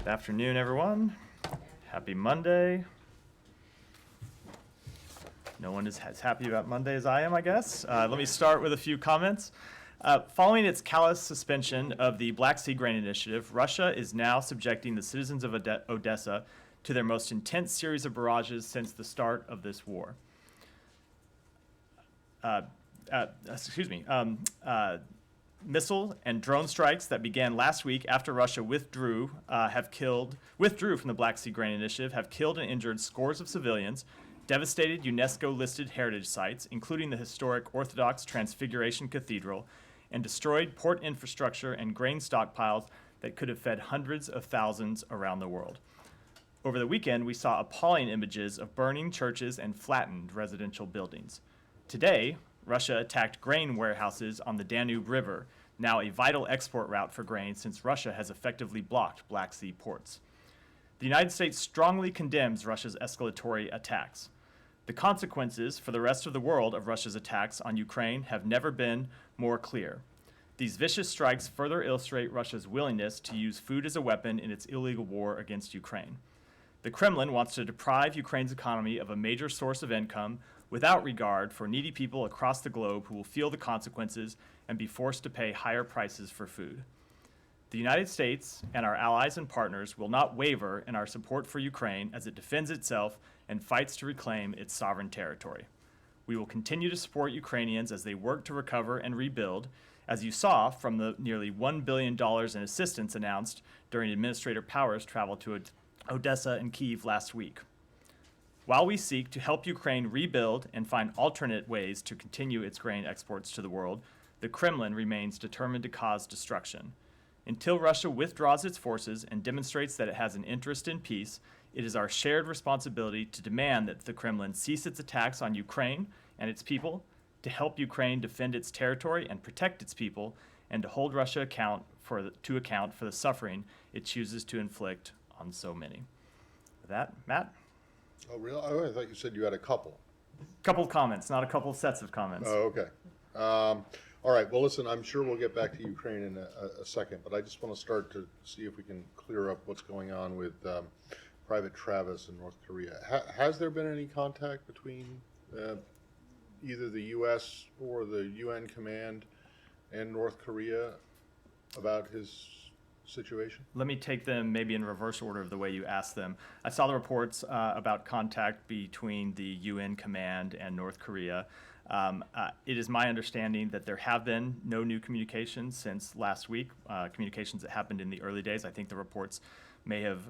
Afternoon, everyone. Happy Monday. No one is as happy about Monday as I am, I guess. Let me start with a few comments. Following its callous suspension of the Black Sea Grain Initiative, Russia is now subjecting the citizens of Odessa to their most intense series of barrages since the start of this war. Missile and drone strikes that began last week after Russia withdrew from the Black Sea Grain Initiative have killed and injured scores of civilians, devastated UNESCO-listed heritage sites, including the historic Orthodox Transfiguration Cathedral, and destroyed port infrastructure and grain stockpiles that could have fed hundreds of thousands around the world. Over the weekend, we saw appalling images of burning churches and flattened residential buildings. Today, Russia attacked grain warehouses on the Danube River, now a vital export route for grain since Russia has effectively blocked Black Sea ports. The United States strongly condemns Russia's escalatory attacks. The consequences for the rest of the world of Russia's attacks on Ukraine have never been more clear. These vicious strikes further illustrate Russia's willingness to use food as a weapon in its illegal war against Ukraine. The Kremlin wants to deprive Ukraine's economy of a major source of income without regard for needy people across the globe who will feel the consequences and be forced to pay higher prices for food. The United States and our allies and partners will not waver in our support for Ukraine as it defends itself and fights to reclaim its sovereign territory. We will continue to support Ukrainians as they work to recover and rebuild, as you saw from the nearly $1 billion in assistance announced during Administrator Power's travel to Odessa and Kyiv last week. While we seek to help Ukraine rebuild and find alternate ways to continue its grain exports to the world, the Kremlin remains determined to cause destruction. Until Russia withdraws its forces and demonstrates that it has an interest in peace, it is our shared responsibility to demand that the Kremlin cease its attacks on Ukraine and its people, to help Ukraine defend its territory and protect its people, and to hold Russia to account for the suffering it chooses to inflict on so many. With that, Matt? Oh, really? Oh, I thought you said you had a couple. Couple of comments, not a couple of sets of comments. Oh, okay. All right. Well, listen, I'm sure we'll get back to Ukraine in a second, but I just want to start to see if we can clear up what's going on with Private Travis in North Korea. Has there been any contact between either the U.S. or the UN command and North Korea about his situation? Let me take them maybe in reverse order of the way you asked them. I saw the reports about contact between the UN command and North Korea. It is my understanding that there have been no new communications since last week, communications that happened in the early days. I think the reports may have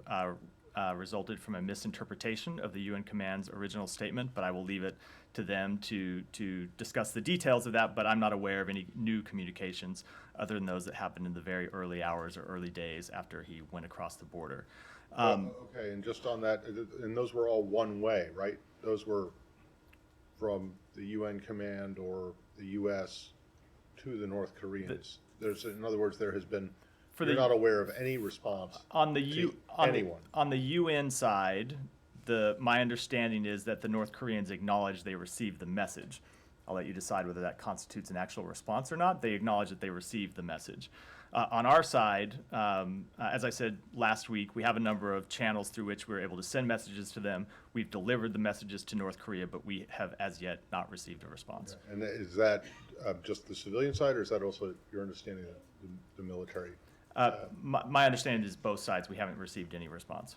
resulted from a misinterpretation of the UN command's original statement, but I will leave it to them to discuss the details of that, but I'm not aware of any new communications other than those that happened in the very early hours or early days after he went across the border. Okay, and just on that, and those were all one way, right? Those were from the UN command or the U.S. to the North Koreans. In other words, there has been, you're not aware of any response on the anyone. On the UN side, my understanding is that the North Koreans acknowledge they received the message. I'll let you decide whether that constitutes an actual response or not. They acknowledge that they received the message. On our side, as I said last week, we have a number of channels through which we're able to send messages to them. We've delivered the messages to North Korea, but we have as yet not received a response. Yeah. And is that just the civilian side, or is that also your understanding of the military? My understanding is both sides. We haven't received any response.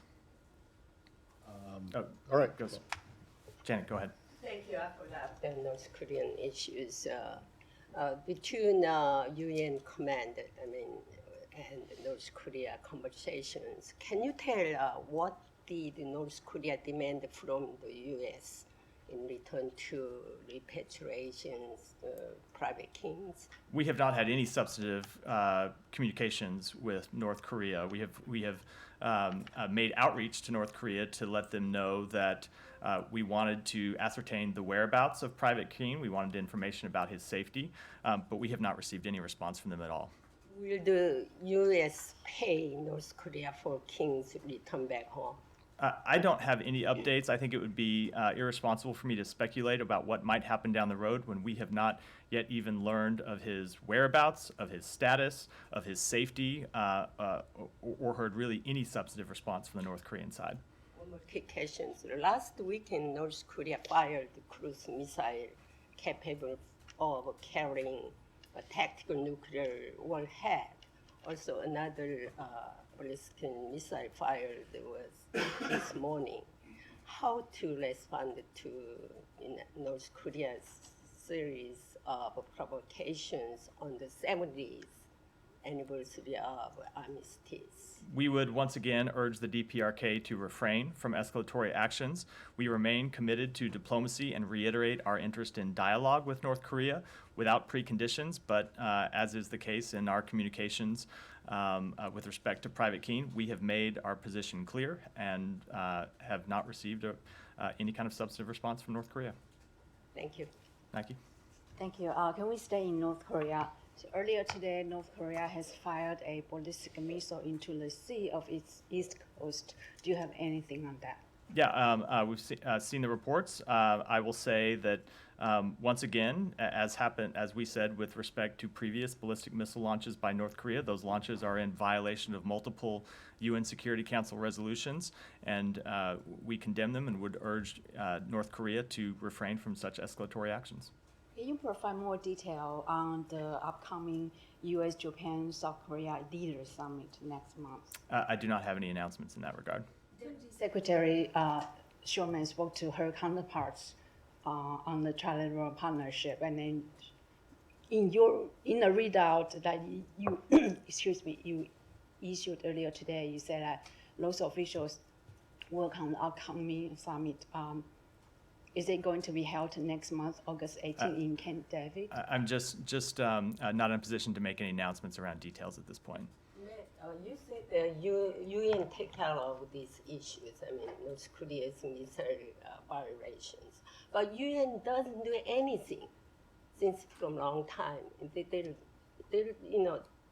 All right. Janet, go ahead. Thank you for that. The North Korean issues between UN command, and North Korea conversations. Can you tell what did North Korea demand from the U.S. in return to repatriations, private kings? We have not had any substantive communications with North Korea. We have made outreach to North Korea to let them know that we wanted to ascertain the whereabouts of Private King. We wanted information about his safety, but we have not received any response from them at all. Will the U.S. pay North Korea for King's return back home? I don't have any updates. I think it would be irresponsible for me to speculate about what might happen down the road when we have not yet even learned of his whereabouts, of his status, of his safety, or heard really any substantive response from the North Korean side. One more quick question. Last weekend, North Korea fired cruise missile capable of carrying a tactical nuclear warhead. Also, another ballistic missile fired was this morning. How to respond to North Korea's series of provocations on the 70th anniversary of armistice? We would once again urge the DPRK to refrain from escalatory actions. We remain committed to diplomacy and reiterate our interest in dialogue with North Korea without preconditions, but as is the case in our communications with respect to Private Keane, we have made our position clear and have not received any kind of substantive response from North Korea. Thank you. Nike? Thank you. Can we stay in North Korea? So earlier today, North Korea has fired a ballistic missile into the sea of its east coast. Do you have anything on that? Yeah, we've seen the reports. I will say that once again, as we said with respect to previous ballistic missile launches by North Korea, those launches are in violation of multiple UN Security Council resolutions, and we condemn them and would urge North Korea to refrain from such escalatory actions. Can you provide more detail on the upcoming U.S., Japan, South Korea Leaders Summit next month? I do not have any announcements in that regard. Deputy Secretary Sherman spoke to her counterparts on the trilateral partnership, and then in the readout that you you issued earlier today, you said that those officials work on the upcoming summit. Is it going to be held next month, August 18, in Camp David? I'm just not in a position to make any announcements around details at this point. You said the UN take care of these issues. I mean, North Korea's missile violations, but UN doesn't do anything since from long time. They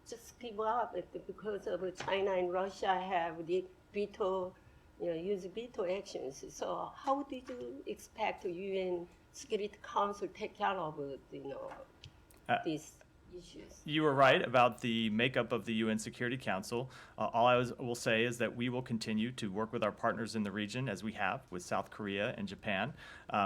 just give up because of China and Russia have the veto. Use veto actions. So how did you expect the UN Security Council take care of, these issues? You were right about the makeup of the UN Security Council. All I will say is that we will continue to work with our partners in the region as we have with South Korea and Japan.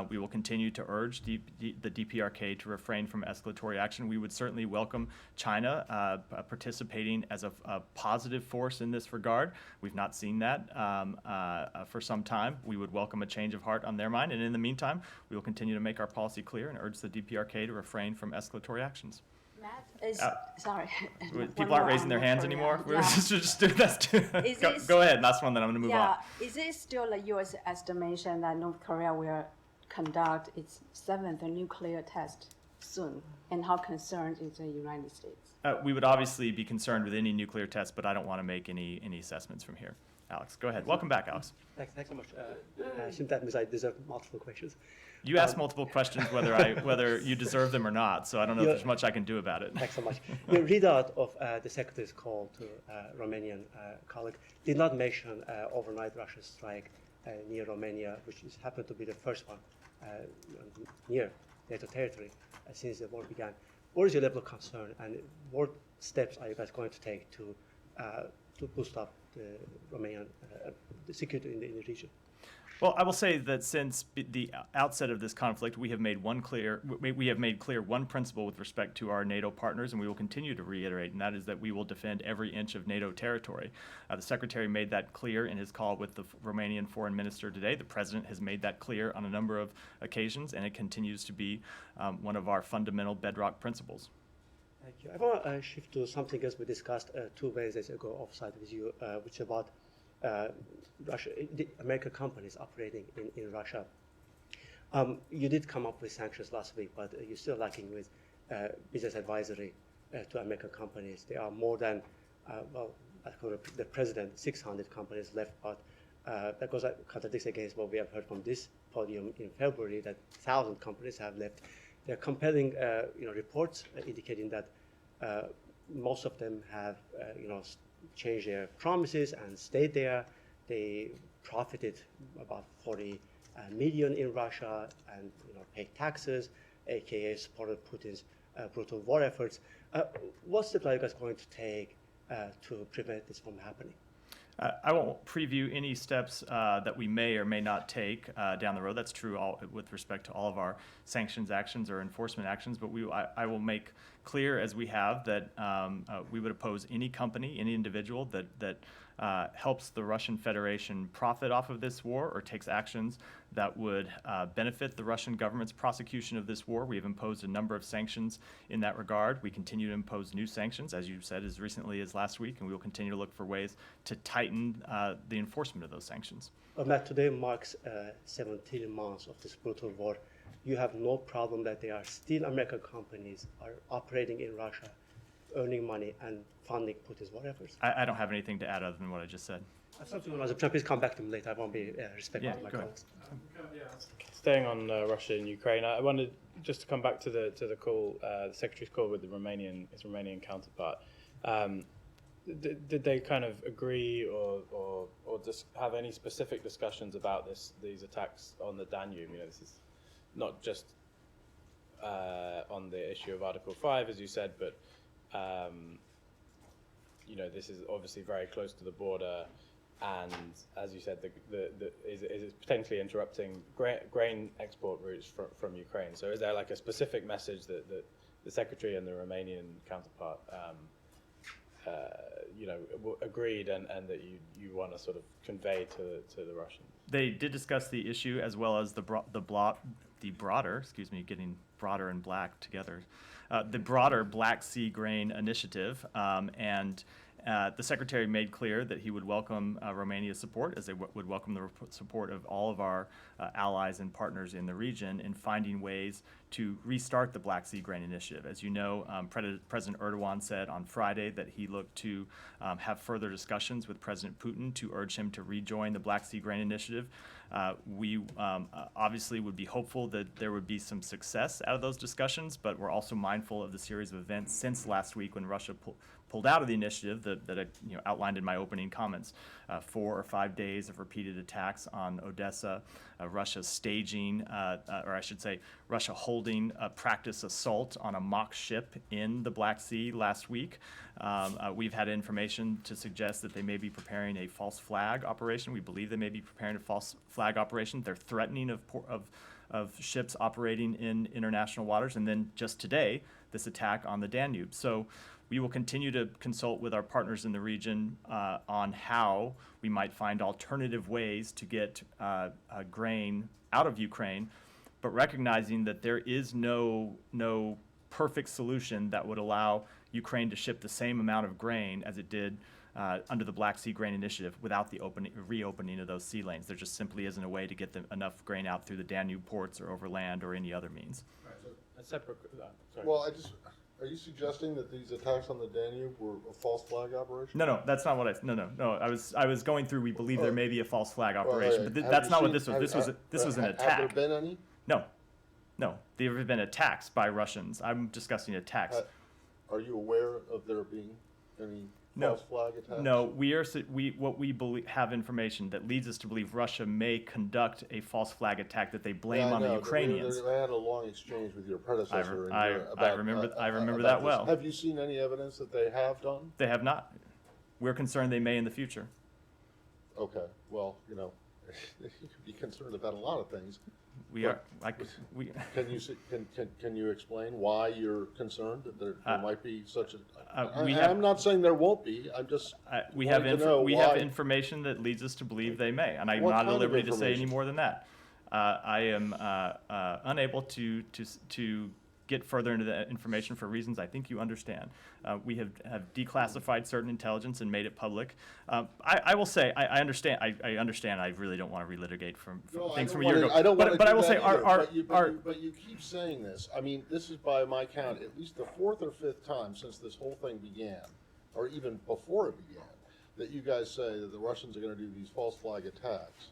We will continue to urge the DPRK to refrain from escalatory action. We would certainly welcome China participating as a positive force in this regard. We've not seen that for some time. We would welcome a change of heart on their mind. And in the meantime, we will continue to make our policy clear and urge the DPRK to refrain from escalatory actions. Matt, sorry. People aren't raising their hands anymore. We're just doing this. Is Go ahead. Last one, then I'm going to move on. Is it still the U.S. estimation that North Korea will conduct its 7th nuclear test soon? And how concerned is the United States? We would obviously be concerned with any nuclear test, but I don't want to make any assessments from here. Alex, go ahead. Welcome back, Alex. Thanks so much. Shouldn't that mean I deserve multiple questions? You asked multiple questions whether you deserve them or not, so I don't know if there's much I can do about it. Thanks so much. Your readout of the Secretary's call to Romanian colleague did not mention overnight Russian strike near Romania, which happened to be the first one near NATO territory since the war began. What is your level of concern, and what steps are you guys going to take to boost up the Romanian the security in the region? Well, I will say that since the outset of this conflict, we have made clear one principle with respect to our NATO partners, and we will continue to reiterate, and that is that we will defend every inch of NATO territory. The Secretary made that clear in his call with the Romanian Foreign Minister today. The President has made that clear on a number of occasions, and it continues to be one of our fundamental bedrock principles. Thank you. I want to shift to something else we discussed 2 Wednesdays ago offsite with you, which is about Russia, the American companies operating in Russia. You did come up with sanctions last week, but you're still lacking with business advisory to American companies. There are more than, according to the president, 600 companies left, but that contradicts against what we have heard from this podium in February, that 1,000 companies have left. There are compelling reports indicating that most of them have changed their promises and stayed there. They profited about 40 million in Russia and paid taxes, aka supported Putin's brutal war efforts. What steps are you guys going to take to prevent this from happening? I won't preview any steps that we may or may not take down the road. That's true with respect to all of our sanctions actions or enforcement actions. But I will make clear, as we have, that we would oppose any company, any individual that helps the Russian Federation profit off of this war or takes actions that would benefit the Russian government's prosecution of this war. We have imposed a number of sanctions in that regard. We continue to impose new sanctions, as you said, as recently as last week, and we will continue to look for ways to tighten the enforcement of those sanctions. Matt, today marks 17 months of this brutal war. You have no problem that there are still American companies are operating in Russia, earning money and funding Putin's war efforts. I don't have anything to add other than what I just said. Please come back to me later. I won't be respectful Yeah, of my go ahead. colleagues. Staying on Russia and Ukraine, I wanted just to come back to the call, the Secretary's call with his Romanian counterpart. Did they kind of agree or just have any specific discussions about these attacks on the Danube? This is not just on the issue of Article 5, as you said, but this is obviously very close to the border, and as you said, is potentially interrupting grain export routes from Ukraine. So, is there like a specific message that the Secretary and the Romanian counterpart, agreed, and that you want to sort of convey to the Russians? They did discuss the issue as well as the broader, excuse me, getting broader and black together, the broader Black Sea Grain Initiative, and the Secretary made clear that he would welcome Romania's support, as they would welcome the support of all of our allies and partners in the region in finding ways to restart the Black Sea Grain Initiative. As you know, President Erdogan said on Friday that he looked to have further discussions with President Putin to urge him to rejoin the Black Sea Grain Initiative. We obviously would be hopeful that there would be some success out of those discussions, but we're also mindful of the series of events since last week when Russia pulled out of the initiative that I outlined in my opening comments. 4 or 5 days of repeated attacks on Odessa, Russia staging, or I should say, Russia holding a practice assault on a mock ship in the Black Sea last week. We've had information to suggest that they may be preparing a false flag operation. We believe they may be preparing a false flag operation. They're threatening of ships operating in international waters. And then just today, this attack on the Danube. So we will continue to consult with our partners in the region on how we might find alternative ways to get grain out of Ukraine, but recognizing that there is no perfect solution that would allow Ukraine to ship the same amount of grain as it did under the Black Sea Grain Initiative without the reopening of those sea lanes. There just simply isn't a way to get enough grain out through the Danube ports or over land or any other means. A separate. Sorry. Well, are you suggesting that these attacks on the Danube were a false flag operation? No, that's not what No. I was going through. We believe there may be a false flag operation, but Have that's you not what seen- this was. This was an Have attack. there been any? No, there have been attacks by Russians. I'm discussing attacks. Are you aware of there being any No. false flag attacks? No, what we believe, have information that leads us to believe Russia may conduct a false flag attack that they blame Yeah, I on the know. Ukrainians. I had a long exchange with your predecessor. I remember about that this. well. Have you seen any evidence that they have done? They have not. We're concerned they may in the future. Okay, well, you could be concerned about a lot of things. We are. Can you explain why you're concerned that there might be such a? we have- I'm not saying there won't be. I'm just. We have wanting to know we have why. information that leads us to believe they may, and I'm What not at kind of liberty to say any information? more than that. I am unable to get further into that information for reasons I think you understand. We have declassified certain intelligence and made it public. I will say I understand. I understand. I really don't want to relitigate from No, things I from don't a year wanna- ago. I don't wanna but I do will say that either, our but you keep saying this. I mean, this is by my count at least the 4th or 5th time since this whole thing began, or even before it began, that you guys say that the Russians are going to do these false flag attacks.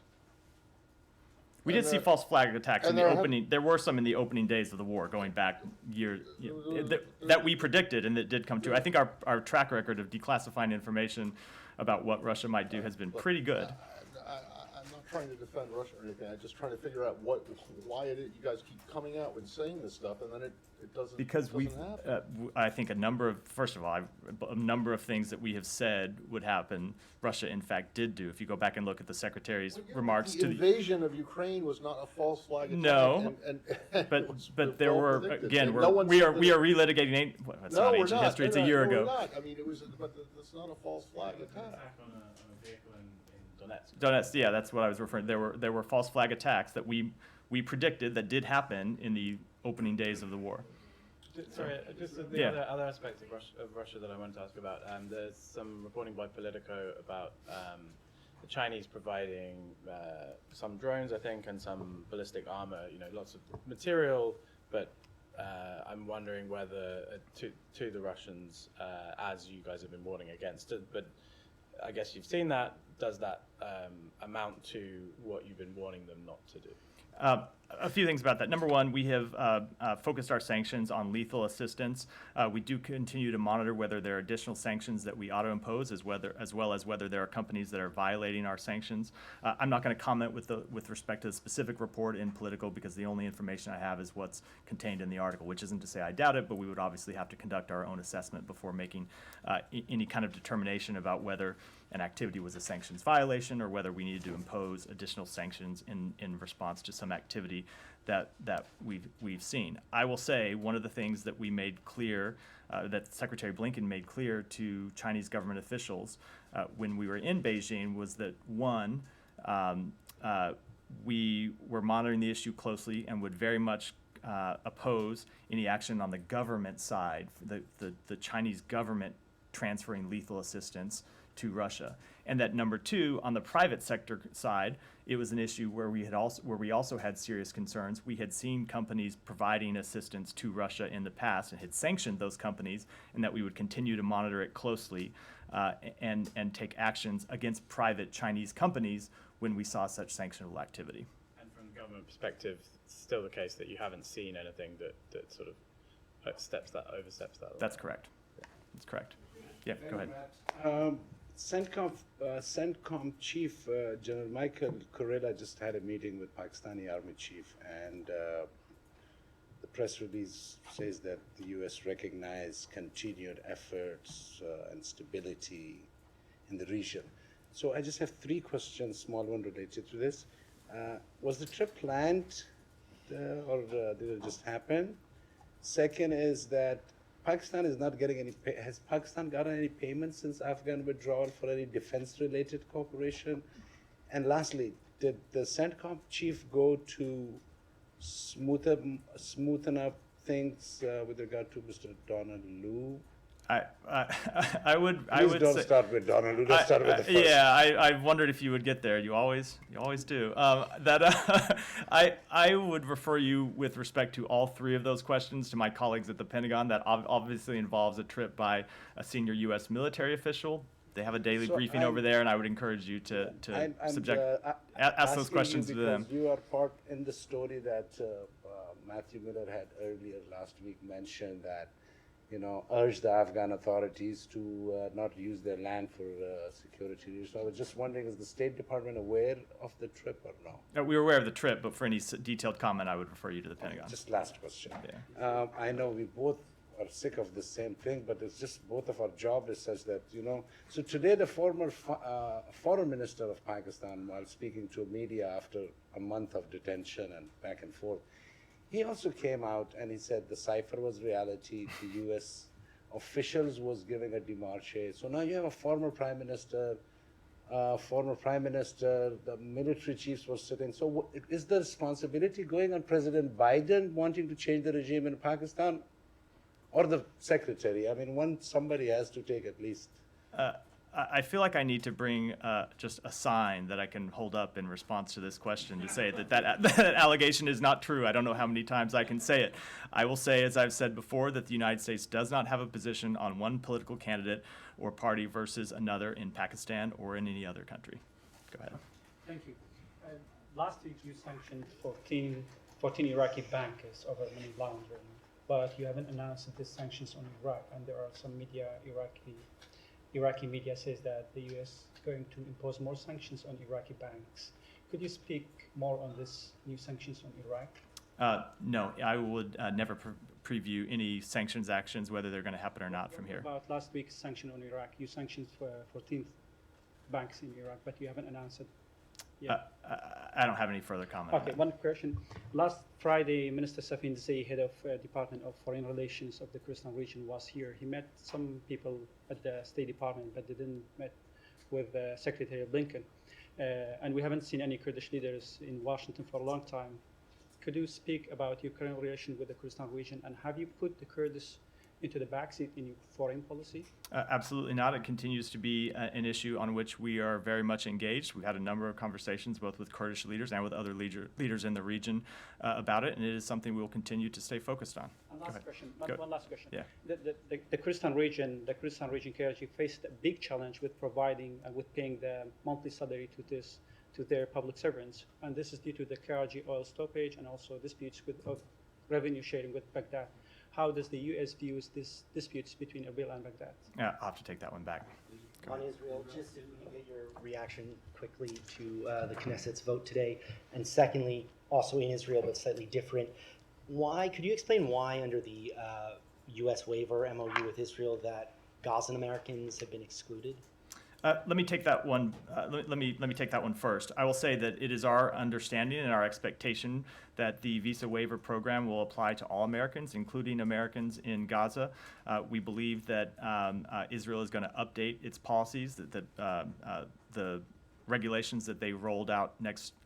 We And did see there- false flag attacks in and the there have- opening. There were some in the opening days of the war, going back that we predicted and that did come true. I think our track record of declassifying information about what Russia might do has been pretty good. trying to defend Russia or anything. I'm just trying to figure out why you guys keep coming out and saying this stuff, and then it doesn't. Because it we, doesn't happen. I think first of all, a number of things that we have said would happen, Russia in fact did do. If you go back and look at the Secretary's remarks The to the, invasion of Ukraine was not a false flag attack. No, and but it was there well were, predicted. again, And no one we said are that relitigating, well, it's No, not we're ancient not. history, it's a No, year no, ago. We're not. I mean, but it's not a false flag attack. Attack on a vehicle in Donetsk. Donetsk, yeah, that's what I was referring. There were false flag attacks that we predicted that did happen in the opening days of the war. Sorry, just the Yeah. other aspect of Russia that I wanted to ask about. There's some reporting by Politico about the Chinese providing some drones, I think, and some ballistic armor. You know, lots of material, but I'm wondering whether to the Russians, as you guys have been warning against it, but I guess you've seen that. Does that amount to what you've been warning them not to do? A few things about that. Number one, we have focused our sanctions on lethal assistance. We do continue to monitor whether there are additional sanctions that we ought to impose, as well as whether there are companies that are violating our sanctions. I'm not going to comment with respect to the specific report in Politico, because the only information I have is what's contained in the article, which isn't to say I doubt it, but we would obviously have to conduct our own assessment before making any kind of determination about whether an activity was a sanctions violation or whether we needed to impose additional sanctions in response to some activity that we've seen. I will say one of the things that we made clear, that Secretary Blinken made clear to Chinese government officials when we were in Beijing, was that one, we were monitoring the issue closely and would very much oppose any action on the government side, the Chinese government transferring lethal assistance to Russia. And that number two, on the private sector side, it was an issue where we also had serious concerns. We had seen companies providing assistance to Russia in the past and had sanctioned those companies, and that we would continue to monitor it closely and take actions against private Chinese companies when we saw such sanctionable activity. And from the government perspective, it's still the case that you haven't seen anything that sort of oversteps that. That's correct. That's correct. Yeah, go ahead. CENTCOM Chief General Michael Kurilla just had a meeting with Pakistani Army Chief, and the press release says that the U.S. recognized continued efforts and stability in the region. So I just have three questions, small one related to this. Was the trip planned or did it just happen? Second is that Pakistan is not getting any has Pakistan gotten any payments since Afghan withdrawal for any defense-related cooperation? And lastly, did the CENTCOM chief go to smoothen up things with regard to Mr. Donald Lu? I would Please don't say, start with Donald Lu. Let's start with the first. Yeah, I wondered if you would get there. You always do. I would refer you with respect to all three of those questions to my colleagues at the Pentagon. That obviously involves a trip by a senior U.S. military official. They have a daily briefing over there, and I would encourage you to ask those questions to them. You are part in the story that Matthew Miller had earlier last week mentioned that, urged the Afghan authorities to not use their land for security reasons. So I was just wondering, is the State Department aware of the trip or no? We were aware of the trip, but for any detailed comment, I would refer you to the Pentagon. Just last question. Yeah. I know we both are sick of the same thing, but it's just both of our job is such that, So today the former foreign minister of Pakistan, while speaking to media after a month of detention and back and forth, he also came out and he said the cipher was reality. The U.S. officials was giving a démarche. So now you have a former prime minister, the military chiefs were sitting. So is the responsibility going on President Biden wanting to change the regime in Pakistan, or the secretary? I mean, somebody has to take at least. I feel like I need to bring just a sign that I can hold up in response to this question to say that allegation is not true. I don't know how many times I can say it. I will say, as I've said before, that the United States does not have a position on one political candidate or party versus another in Pakistan or in any other country. Go ahead. Thank you. Last week you sanctioned 14 Iraqi bankers over money laundering, but you haven't announced that this sanctions on Iraq, and there are some Iraqi media says that the U.S. is going to impose more sanctions on Iraqi banks. Could you speak more on this new sanctions on Iraq? No, I would never preview any sanctions actions, whether they're going to happen or not from here. About last week's sanction on Iraq, you sanctioned 14 banks in Iraq, but you haven't announced it yet. I don't have any further comment. Okay, one question. Last Friday, Minister Safin Zey, head of Department of Foreign Relations of the Kurdistan region, was here. He met some people at the State Department, but didn't met with Secretary Blinken. And we haven't seen any Kurdish leaders in Washington for a long time. Could you speak about your current relation with the Kurdistan region, and have you put the Kurds into the backseat in your foreign policy? Absolutely not. It continues to be an issue on which we are very much engaged. We've had a number of conversations both with Kurdish leaders and with other leaders in the region about it, and it is something we will continue to stay focused on. And last question, Go. one last question. Yeah. The Kurdistan region, KRG faced a big challenge with providing and with paying the monthly salary to their public servants, and this is due to the KRG oil stoppage and also disputes of revenue sharing with Baghdad. How does the U.S. views these disputes between Erbil and Baghdad? I'll have to take that one back. On Israel, just if we get your reaction quickly to the Knesset's vote today, and secondly, also in Israel but slightly different, could you explain why under the U.S. waiver MOU with Israel that Gazan Americans have been excluded? Let me take that one. Let me take that one first. I will say that it is our understanding and our expectation that the visa waiver program will apply to all Americans, including Americans in Gaza. We believe that Israel is going to update its policies. That the regulations that they rolled out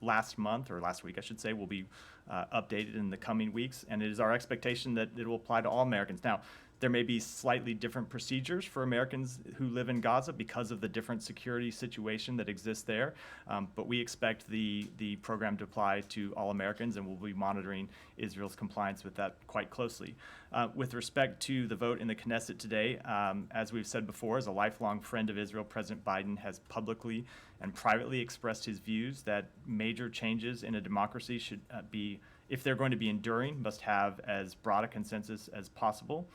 last week, I should say, will be updated in the coming weeks, and it is our expectation that it will apply to all Americans. Now, there may be slightly different procedures for Americans who live in Gaza because of the different security situation that exists there, but we expect the program to apply to all Americans, and we'll be monitoring Israel's compliance with that quite closely. With respect to the vote in the Knesset today, as we've said before, as a lifelong friend of Israel, President Biden has publicly and privately expressed his views that major changes in a democracy should be, if they're going to be enduring, must have as broad a consensus as possible.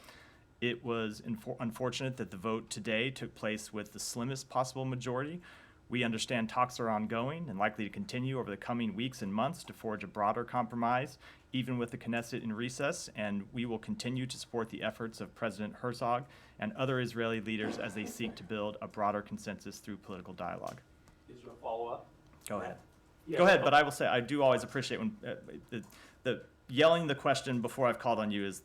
It was unfortunate that the vote today took place with the slimmest possible majority. We understand talks are ongoing and likely to continue over the coming weeks and months to forge a broader compromise, even with the Knesset in recess, and we will continue to support the efforts of President Herzog and other Israeli leaders as they seek to build a broader consensus through political dialogue. Is there a follow-up? Go ahead. Yeah. Go ahead, but I will say I do always appreciate when the yelling the question before I've called on you is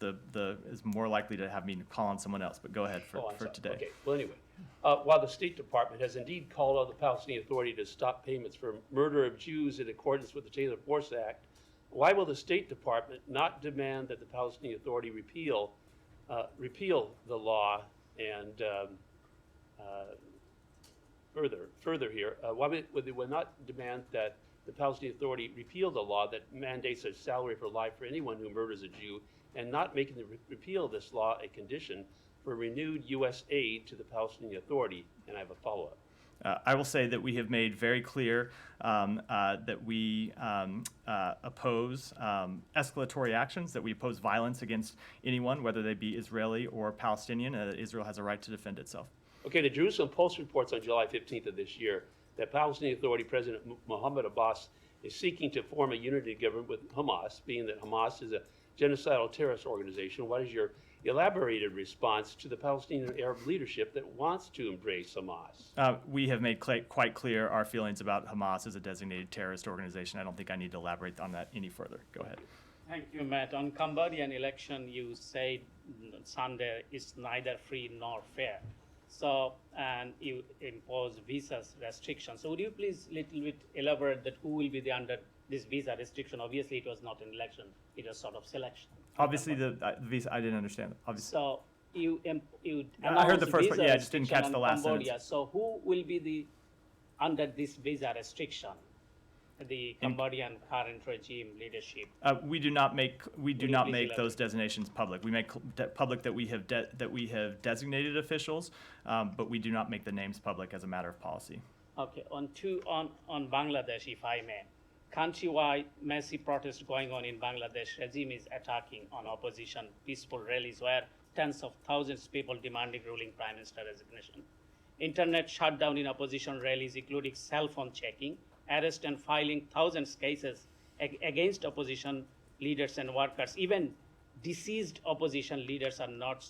more likely to have me call on someone else. But go ahead for I'm sorry. today. Okay, well, anyway, while the State Department has indeed called on the Palestinian Authority to stop payments for murder of Jews in accordance with the Taylor Force Act, why will the State Department not demand that the Palestinian Authority repeal the law and further here, why would they not demand that the Palestinian Authority repeal the law that mandates a salary for life for anyone who murders a Jew, and not making the repeal of this law a condition for renewed U.S. aid to the Palestinian Authority? And I have a follow-up. I will say that we have made very clear that we oppose escalatory actions, that we oppose violence against anyone, whether they be Israeli or Palestinian, and that Israel has a right to defend itself. Okay, the Jerusalem Post reports on July 15th of this year that Palestinian Authority President Mahmoud Abbas is seeking to form a unity government with Hamas, being that Hamas is a genocidal terrorist organization. What is your elaborated response to the Palestinian Arab leadership that wants to embrace Hamas? We have made quite clear our feelings about Hamas as a designated terrorist organization. I don't think I need to elaborate on that any further. Go ahead. Thank you, Matt. On Cambodian election, you said Sunday is neither free nor fair. So, and you impose visa restrictions. So would you please little bit elaborate that who will be under this visa restriction? Obviously, it was not an election; it was sort of selection. Obviously, the visa. I didn't understand. Obviously. So you I heard the first visa part. Yeah, I just didn't catch restriction the on last Cambodia. sentence. So who will be under this visa restriction? The Cambodian current regime leadership. We do not make please those elaborate? designations public. We make public that we have designated officials, but we do not make the names public as a matter of policy. Okay, on Bangladesh, if I may. Countrywide massive protest going on in Bangladesh. Regime is attacking on opposition peaceful rallies where tens of thousands of people demanding ruling prime minister resignation. Internet shutdown in opposition rallies, including cell phone checking, arrest and filing thousands cases against opposition leaders and workers. Even deceased opposition leaders are not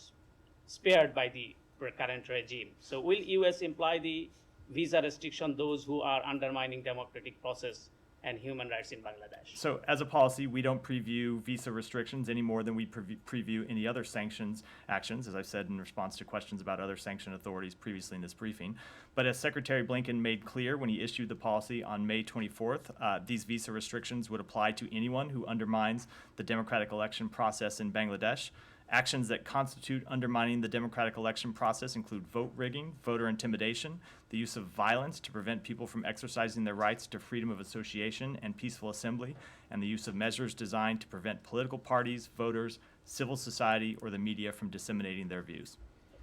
spared by the current regime. So will US imply the visa restriction those who are undermining democratic process and human rights in Bangladesh? So as a policy, we don't preview visa restrictions any more than we preview any other sanctions actions, as I've said in response to questions about other sanction authorities previously in this briefing. But as Secretary Blinken made clear when he issued the policy on May 24th, these visa restrictions would apply to anyone who undermines the democratic election process in Bangladesh. Actions that constitute undermining the democratic election process include vote rigging, voter intimidation, the use of violence to prevent people from exercising their rights to freedom of association and peaceful assembly, and the use of measures designed to prevent political parties, voters, civil society, or the media from disseminating their views.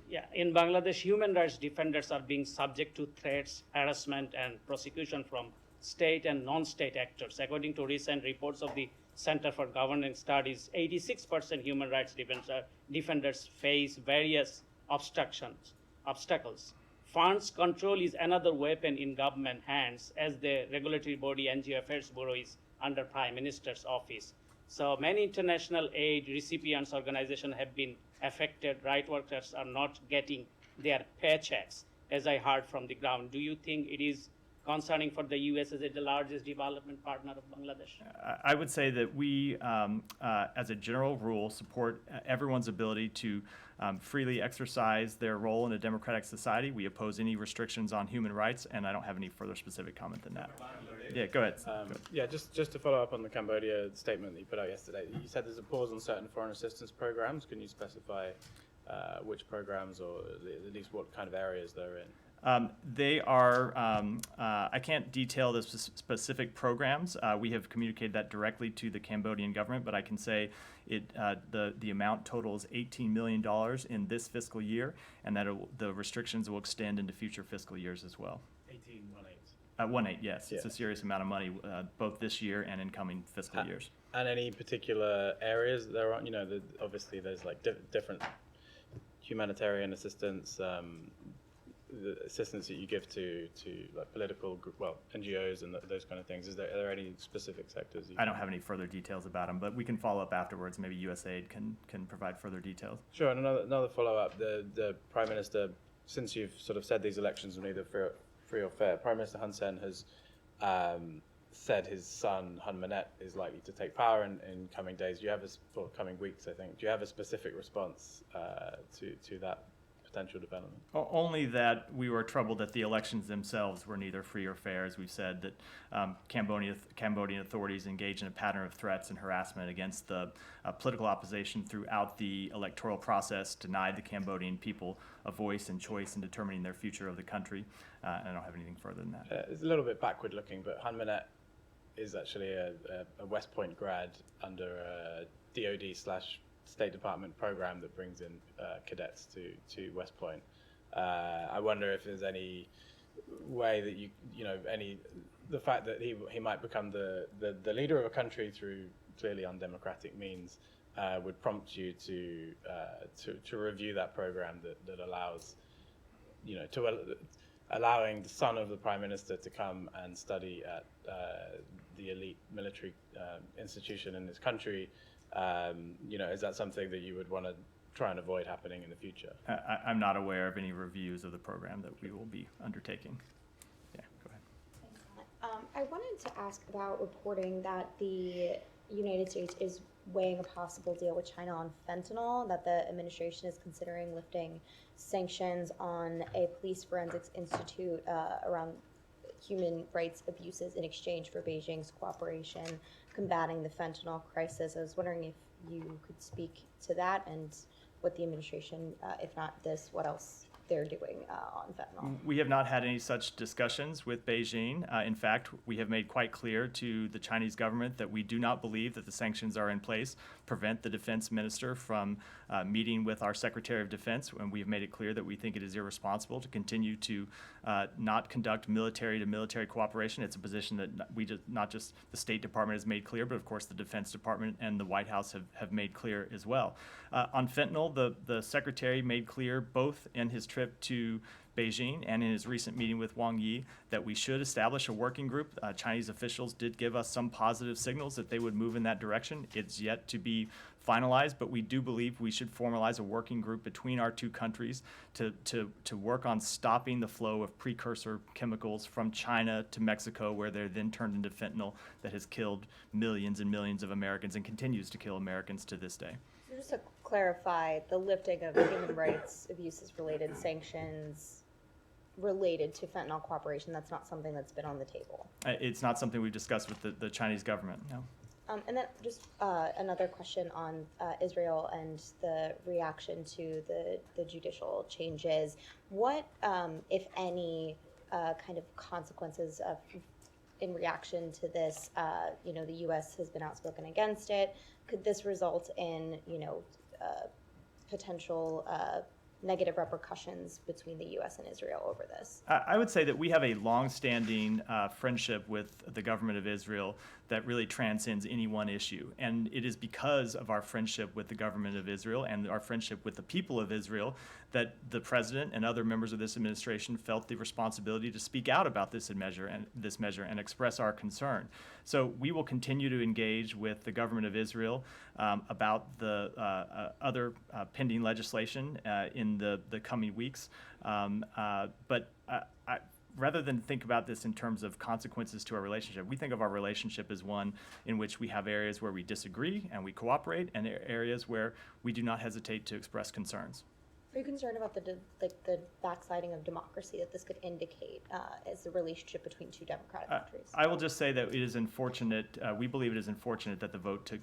Yeah, in Bangladesh, human rights defenders are being subject to threats, harassment, and prosecution from state and non-state actors. According to recent reports of the Center for Governance Studies, 86% human rights defenders face various obstacles. Funds control is another weapon in government hands, as the regulatory body NGO Affairs Bureau is under Prime Minister's office. So many international aid recipients organizations have been affected. Right workers are not getting their paychecks, as I heard from the ground. Do you think it is concerning for the US as the largest development partner of Bangladesh? I would say that we, as a general rule, support everyone's ability to freely exercise their role in a democratic society. We oppose any restrictions on human rights, and I don't have any further specific comment than that. Yeah, go ahead. Yeah, just to follow up on the Cambodia statement that you put out yesterday, you said there's a pause on certain foreign assistance programs. Can you specify which programs or at least what kind of areas they're in? They are, I can't detail the specific programs. We have communicated that directly to the Cambodian government, but I can say the amount totals $18 million in this fiscal year, and that the restrictions will extend into future fiscal years as well. 18, yes. Yeah. It's a serious amount of money, both this year and in coming fiscal years. And any particular areas there are, obviously there's like different humanitarian assistance, the assistance that you give to like political NGOs and those kind of things. Are there any specific sectors? I don't have any further details about them, but we can follow up afterwards. Maybe USAID can provide further details. Sure. And another follow up. The Prime Minister, since you've sort of said these elections were neither free or fair, Prime Minister Hun Sen has said his son Hun Manet is likely to take power in coming days. Do you have coming weeks, I think. Do you have a specific response to that potential development? Only that we were troubled that the elections themselves were neither free or fair. As we've said, that Cambodian authorities engaged in a pattern of threats and harassment against the political opposition throughout the electoral process, denied the Cambodian people a voice and choice in determining their future of the country. And I don't have anything further than that. It's a little bit backward looking, but Hun Manet is actually a West Point grad under a DoD/State Department program that brings in cadets to West Point. I wonder if there's any way that the fact that he might become the leader of a country through clearly undemocratic means would prompt you to review that program that allows, allowing the son of the Prime Minister to come and study at the elite military institution in this country. Is that something that you would want to try and avoid happening in the future? I'm not aware of any reviews of the program that we will be undertaking. Yeah, go ahead. I wanted to ask about reporting that the United States is weighing a possible deal with China on fentanyl, that the administration is considering lifting sanctions on a police forensics institute around human rights abuses in exchange for Beijing's cooperation combating the fentanyl crisis. I was wondering if you could speak to that and what the administration, if not this, what else they're doing on fentanyl. We have not had any such discussions with Beijing. In fact, we have made quite clear to the Chinese government that we do not believe that the sanctions are in place prevent the defense minister from meeting with our Secretary of Defense, and we have made it clear that we think it is irresponsible to continue to not conduct military-to-military cooperation. It's a position that not just the State Department has made clear, but of course the Defense Department and the White House have made clear as well. On fentanyl, the Secretary made clear both in his trip to Beijing and in his recent meeting with Wang Yi that we should establish a working group. Chinese officials did give us some positive signals that they would move in that direction. It's yet to be finalized, but we do believe we should formalize a working group between our two countries to work on stopping the flow of precursor chemicals from China to Mexico, where they're then turned into fentanyl that has killed millions and millions of Americans and continues to kill Americans to this day. So just to clarify, the lifting of human rights abuses related sanctions related to fentanyl cooperation, that's not something that's been on the table. It's not something we've discussed with the Chinese government, no. And then just another question on Israel and the reaction to the judicial changes. What, if any, kind of consequences in reaction to this? The U.S. has been outspoken against it. Could this result in, potential negative repercussions between the U.S. and Israel over this? I would say that we have a long-standing friendship with the government of Israel that really transcends any one issue. And it is because of our friendship with the government of Israel and our friendship with the people of Israel that the president and other members of this administration felt the responsibility to speak out about this measure and express our concern. So we will continue to engage with the government of Israel about the other pending legislation in the coming weeks. Rather than think about this in terms of consequences to our relationship, we think of our relationship as one in which we have areas where we disagree and we cooperate, and areas where we do not hesitate to express concerns. Are you concerned about the backsliding of democracy that this could indicate as the relationship between two democratic countries? I will just say that it is unfortunate, we believe it is unfortunate that the vote took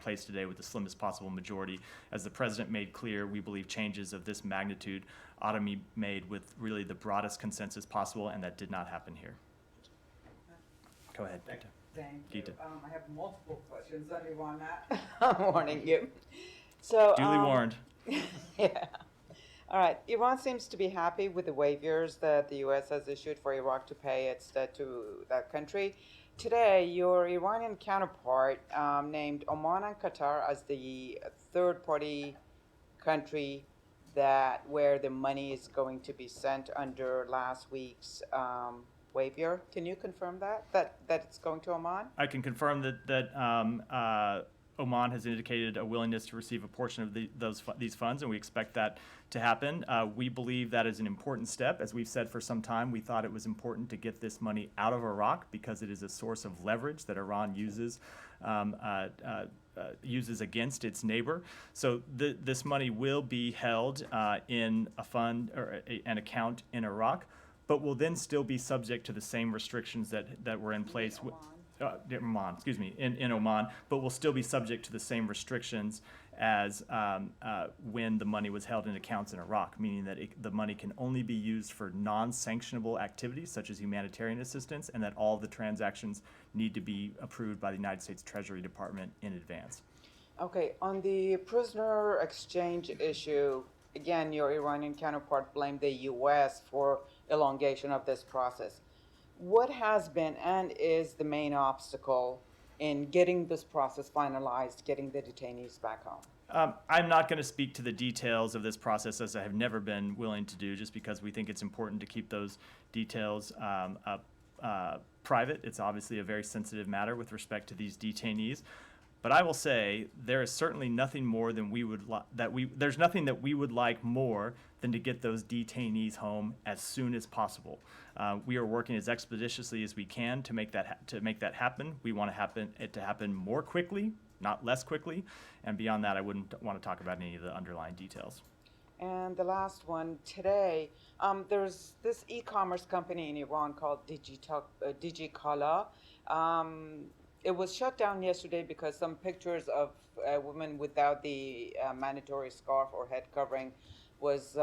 place today with the slimmest possible majority. As the president made clear, we believe changes of this magnitude ought to be made with really the broadest consensus possible, and that did not happen here. Go ahead, Gita. Thank you. Gita. I have multiple questions. Only one. I'm warning you. Duly warned. Yeah. All right. Iran seems to be happy with the waivers that the U.S. has issued for Iraq to pay its debt to that country. Today, your Iranian counterpart named Oman and Qatar as the third-party country where the money is going to be sent under last week's waiver. Can you confirm that it's going to Oman? I can confirm that Oman has indicated a willingness to receive a portion of these funds, and we expect that to happen. We believe that is an important step. As we've said for some time, we thought it was important to get this money out of Iraq because it is a source of leverage that Iran uses against its neighbor. So this money will be held in a fund or an account in Iraq, but will then still be subject to the same restrictions that were in place. In Oman, but will still be subject to the same restrictions as when the money was held in accounts in Iraq, meaning that the money can only be used for non-sanctionable activities such as humanitarian assistance, and that all the transactions need to be approved by the United States Treasury Department in advance. Okay, on the prisoner exchange issue, again, your Iranian counterpart blamed the U.S. for elongation of this process. What has been and is the main obstacle in getting this process finalized, getting the detainees back home? I'm not going to speak to the details of this process, as I have never been willing to do, just because we think it's important to keep those details private. It's obviously a very sensitive matter with respect to these detainees. But I will say there is certainly nothing more than there's nothing that we would like more than to get those detainees home as soon as possible. We are working as expeditiously as we can to make that happen. We want it to happen more quickly, not less quickly. And beyond that, I wouldn't want to talk about any of the underlying details. And the last one today, there's this e-commerce company in Iran called DigiKala. It was shut down yesterday because some pictures of women without the mandatory scarf or head covering was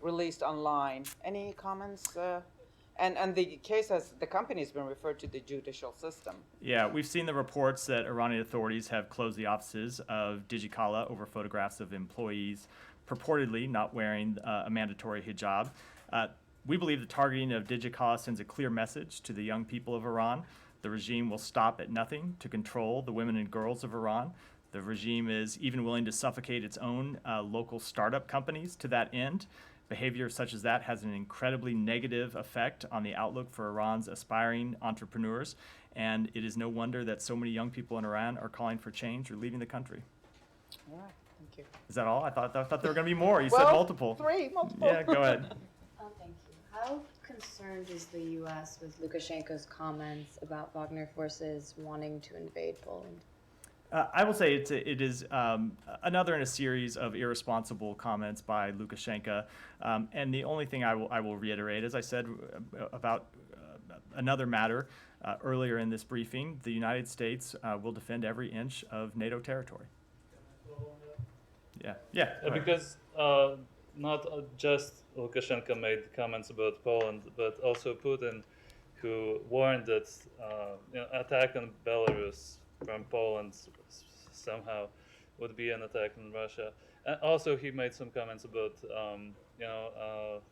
released online. Any comments? And the the company has been referred to the judicial system. Yeah, we've seen the reports that Iranian authorities have closed the offices of DigiKala over photographs of employees purportedly not wearing a mandatory hijab. We believe the targeting of DigiKala sends a clear message to the young people of Iran. The regime will stop at nothing to control the women and girls of Iran. The regime is even willing to suffocate its own local startup companies to that end. Behavior such as that has an incredibly negative effect on the outlook for Iran's aspiring entrepreneurs, and it is no wonder that so many young people in Iran are calling for change or leaving the country. All right, thank you. Is that all? I thought there were going to be more. You said Well, multiple. multiple. Yeah, go ahead. Thank you. How concerned is the U.S. with Lukashenko's comments about Wagner forces wanting to invade Poland? I will say it is another in a series of irresponsible comments by Lukashenko. And the only thing I will reiterate, as I said about another matter earlier in this briefing, the United States will defend every inch of NATO territory. Yeah. Because not just Lukashenko made comments about Poland, but also Putin, who warned that attack on Belarus from Poland somehow would be an attack on Russia. And also he made some comments about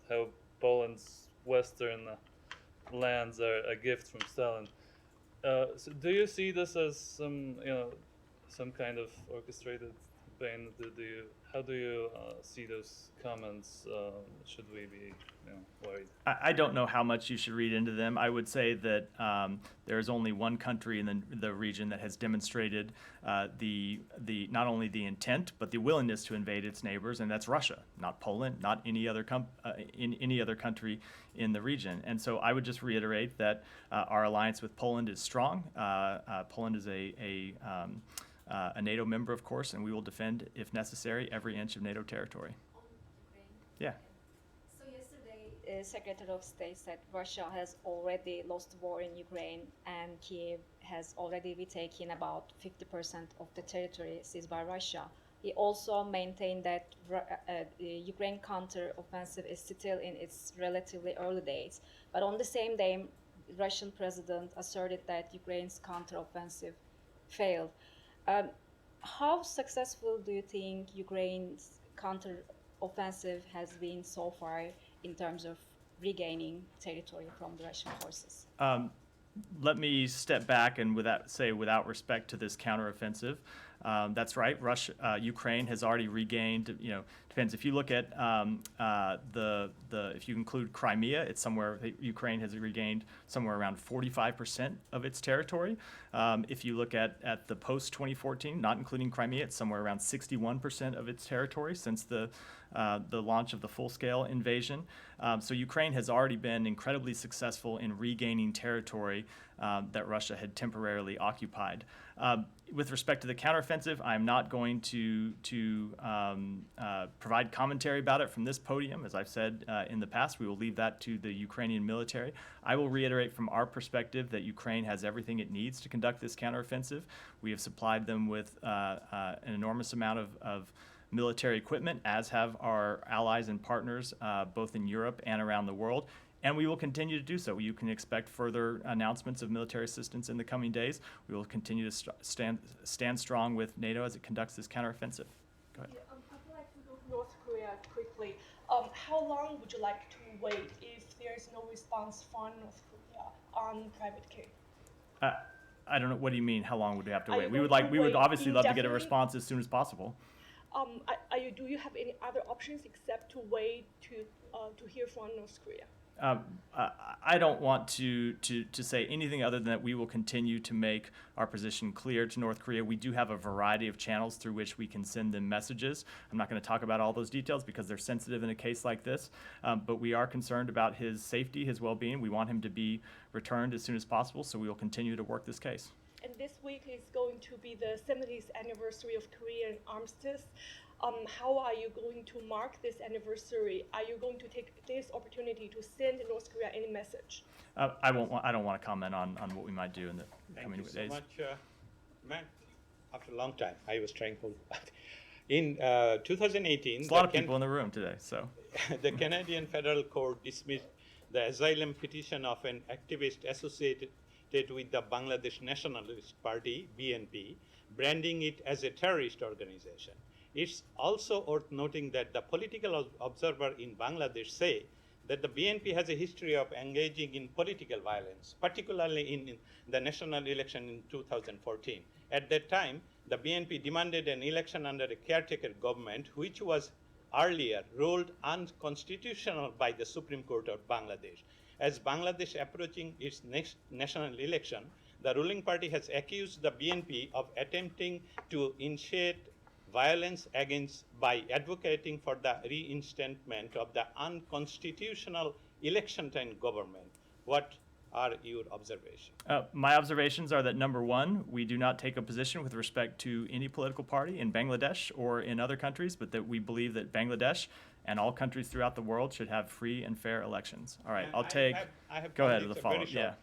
how Poland's western lands are a gift from Stalin. So do you see this as some kind of orchestrated campaign? How do you see those comments? Should we be worried? I don't know how much you should read into them. I would say that there is only one country in the region that has demonstrated the not only the intent but the willingness to invade its neighbors, and that's Russia, not Poland, not any other in any other country in the region. And so I would just reiterate that our alliance with Poland is strong. Poland is a NATO member, of course, and we will defend, if necessary, every inch of NATO territory. Yeah. So yesterday, Secretary of State said Russia has already lost war in Ukraine, and Kiev has already retaken about 50% of the territory seized by Russia. He also maintained that the Ukraine counter-offensive is still in its relatively early days. But on the same day, Russian president asserted that Ukraine's counter-offensive failed. How successful do you think Ukraine's counter-offensive has been so far in terms of regaining territory from the Russian forces? Let me step back and without respect to this counteroffensive. That's right. Ukraine has already regained. Depends. If you look at if you include Crimea, it's somewhere. Ukraine has regained somewhere around 45% of its territory. If you look at the post 2014, not including Crimea, it's somewhere around 61% of its territory since the launch of the full-scale invasion. So Ukraine has already been incredibly successful in regaining territory that Russia had temporarily occupied. With respect to the counteroffensive, I'm not going to provide commentary about it from this podium. As I've said in the past, we will leave that to the Ukrainian military. I will reiterate from our perspective that Ukraine has everything it needs to conduct this counteroffensive. We have supplied them with an enormous amount of military equipment, as have our allies and partners both in Europe and around the world. And we will continue to do so. You can expect further announcements of military assistance in the coming days. We will continue to stand strong with NATO as it conducts this counteroffensive. Go ahead. Yeah, I'd like to go to North Korea quickly. How long would you like to wait if there is no response from North Korea on Private K? I don't know. What do you mean? How long would we have to Are wait? you We going to would wait obviously love to get a indefinitely? response as soon as possible. Do you have any other options except to wait to hear from North Korea? I don't want to say anything other than that we will continue to make our position clear to North Korea. We do have a variety of channels through which we can send them messages. I'm not going to talk about all those details because they're sensitive in a case like this, but we are concerned about his safety, his well-being. We want him to be returned as soon as possible, so we will continue to work this case. And this week is going to be the 70th anniversary of Korean armistice. How are you going to mark this anniversary? Are you going to take this opportunity to send North Korea any message? I don't want to comment on what we might do in the coming days. Thank you so much, Matt. After a long time, I was trying to. In 2018, there's a lot of people in the room today, so the Canadian Federal Court dismissed the asylum petition of an activist associated with the Bangladesh Nationalist Party (BNP), branding it as a terrorist organization. It's also worth noting that the political observer in Bangladesh say that the BNP has a history of engaging in political violence, particularly in the national election in 2014. At that time, the BNP demanded an election under a caretaker government, which was earlier ruled unconstitutional by the Supreme Court of Bangladesh. As Bangladesh approaching its next national election, the ruling party has accused the BNP of attempting to initiate violence against by advocating for the reinstatement of the unconstitutional election time government. What are your observations? My observations are that number one, we do not take a position with respect to any political party in Bangladesh or in other countries, but that we believe that Bangladesh and all countries throughout the world should have free and fair elections. All right, I'll take. Go ahead with the follow-up. Yeah.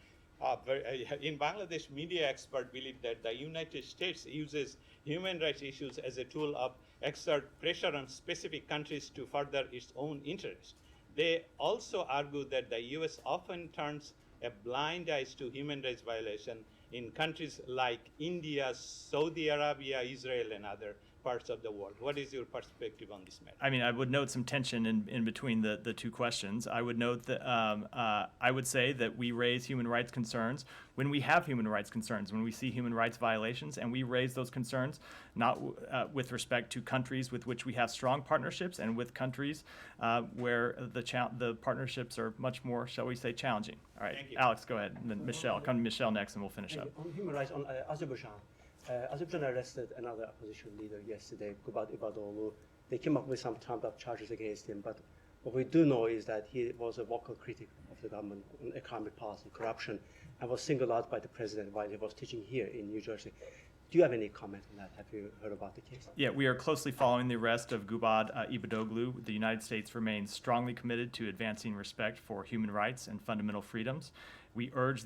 In Bangladesh, media experts believe that the United States uses human rights issues as a tool of exert pressure on specific countries to further its own interests. They also argue that the U.S. often turns a blind eye to human rights violation in countries like India, Saudi Arabia, Israel, and other parts of the world. What is your perspective on this matter? I mean, I would note some tension in between the two questions. I would note that I would say that we raise human rights concerns when we have human rights concerns, when we see human rights violations, and we raise those concerns not with respect to countries with which we have strong partnerships and with countries where the partnerships are much more, shall we say, challenging. All right, Alex, go ahead. And then Michelle, I'll come to Michelle next, and we'll finish up. On human rights, on Azerbaijan. Azerbaijan arrested another opposition leader yesterday, Gubat Ibadoglu. They came up with some trumped-up charges against him, but what we do know is that he was a vocal critic of the government on economic policy, corruption, and was singled out by the president while he was teaching here in New Jersey. Do you have any comment on that? Have you heard about the case? Yeah, we are closely following the arrest of Gubad Ibadoglu. The United States remains strongly committed to advancing respect for human rights and fundamental freedoms. We urge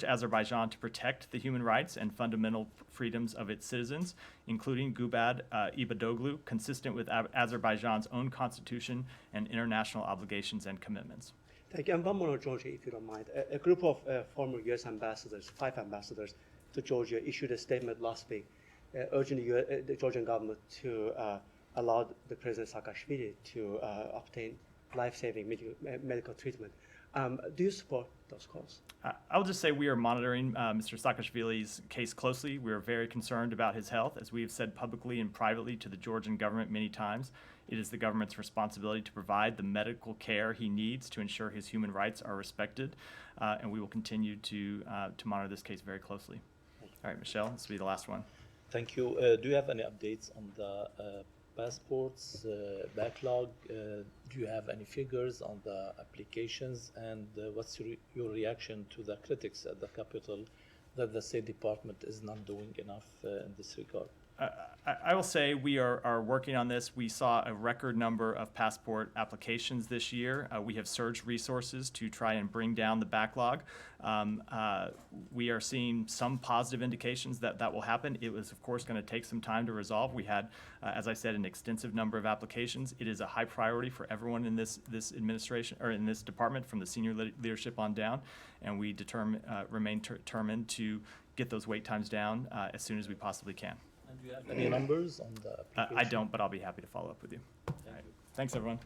Azerbaijan to protect the human rights and fundamental freedoms of its citizens, including Gubad Ibadoglu, consistent with Azerbaijan's own constitution and international obligations and commitments. Thank you. And one more on Georgia, if you don't mind. A group of former U.S. ambassadors, 5 ambassadors to Georgia, issued a statement last week urging the Georgian government to allow the President Saakashvili to obtain life-saving medical treatment. Do you support those calls? I'll just say we are monitoring Mr. Saakashvili's case closely. We are very concerned about his health. As we have said publicly and privately to the Georgian government many times, it is the government's responsibility to provide the medical care he needs to ensure his human rights are respected, and we will continue to monitor this case very closely. All right, Michelle, this will be the last one. Thank you. Do you have any updates on the passports backlog? Do you have any figures on the applications? And what's your reaction to the critics at the Capitol that the State Department is not doing enough in this regard? I will say we are working on this. We saw a record number of passport applications this year. We have surged resources to try and bring down the backlog. We are seeing some positive indications that will happen. It was, of course, going to take some time to resolve. We had, as I said, an extensive number of applications. It is a high priority for everyone in this administration or in this department, from the senior leadership on down, and we remain determined to get those wait times down as soon as we possibly can. And do you have any numbers on the application? I don't, but I'll be happy to follow up with you. All right. Thanks, everyone.